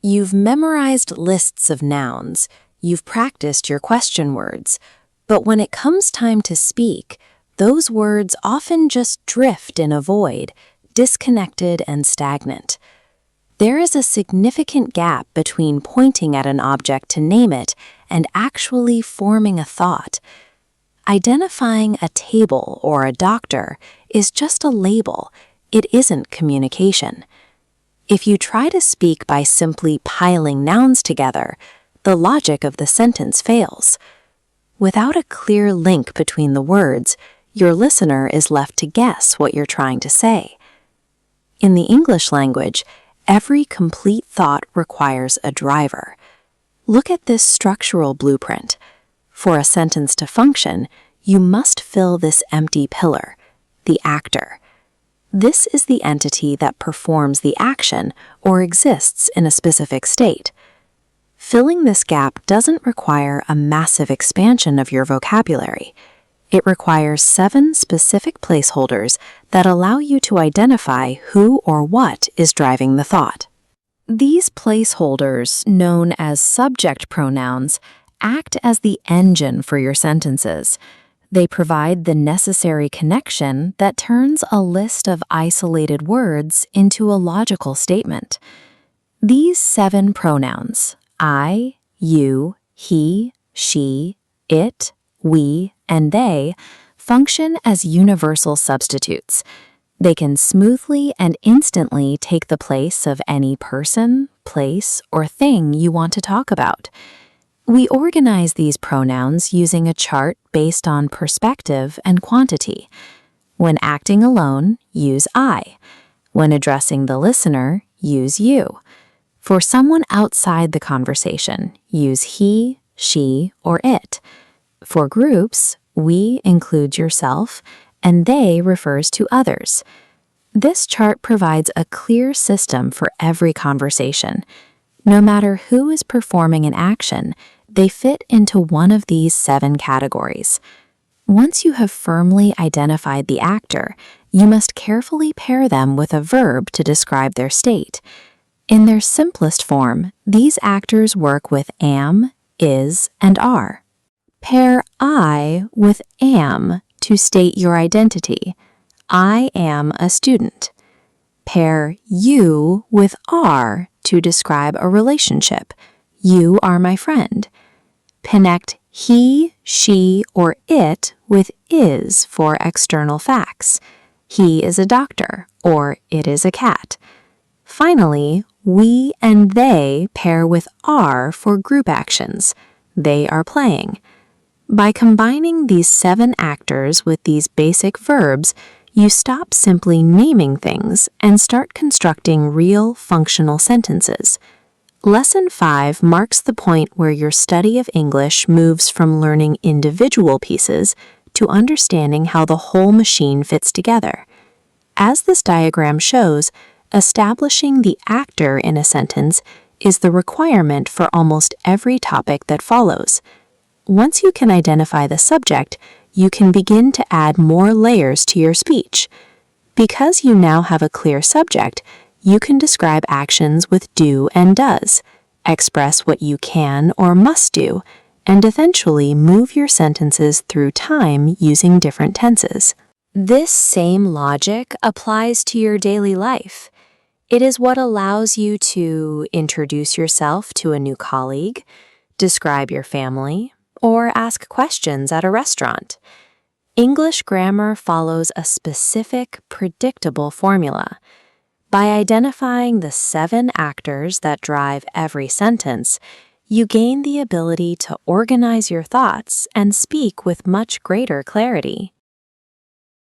You've memorized lists of nouns, you've practiced your question words, but when it comes time to speak, those words often just drift in a void, disconnected and stagnant. There is a significant gap between pointing at an object to name it and actually forming a thought. Identifying a table or a doctor is just a label. It isn't communication. If you try to speak by simply piling nouns together, the logic of the sentence fails. Without a clear link between the words, your listener is left to guess what you're trying to say. In the English language, every complete thought requires a driver. Look at this structural blueprint. For a sentence to function, you must fill this empty pillar, the actor. This is the entity that performs the action or exists in a specific state. Filling this gap doesn't require a massive expansion of your vocabulary. It requires 7 specific placeholders that allow you to identify who or what is driving the thought. These placeholders, known as subject pronouns, act as the engine for your sentences. They provide the necessary connection that turns a list of isolated words into a logical statement. These 7 pronouns, I, you, he, she, it, we, and they, function as universal substitutes. They can smoothly and instantly take the place of any person, place, or thing you want to talk about. We organize these pronouns using a chart based on perspective and quantity. When acting alone, use I. When addressing the listener, use you. For someone outside the conversation, use he, she, or it. For groups, we includes yourself, and they refers to others. This chart provides a clear system for every conversation. No matter who is performing an action, they fit into one of these 7 categories. Once you have firmly identified the actor, you must carefully pair them with a verb to describe their state. In their simplest form, these actors work with am, is, and are. Pair I with am to state your identity. I am a student. Pair you with are to describe a relationship. You are my friend. Connect he, she, or it with is for external facts. He is a doctor, or it is a cat. Finally, we and they pair with are for group actions. They are playing. By combining these 7 actors with these basic verbs, you stop simply naming things and start constructing real, functional sentences. Lesson 5 marks the point where your study of English moves from learning individual pieces to understanding how the whole machine fits together. As this diagram shows, establishing the actor in a sentence is the requirement for almost every topic that follows. Once you can identify the subject, you can begin to add more layers to your speech. Because you now have a clear subject, you can describe actions with do and does, express what you can or must do, and eventually move your sentences through time using different tenses. This same logic applies to your daily life. It is what allows you to introduce yourself to a new colleague, describe your family, or ask questions at a restaurant. English grammar follows a specific, predictable formula. By identifying the 7 actors that drive every sentence, you gain the ability to organize your thoughts and speak with much greater clarity.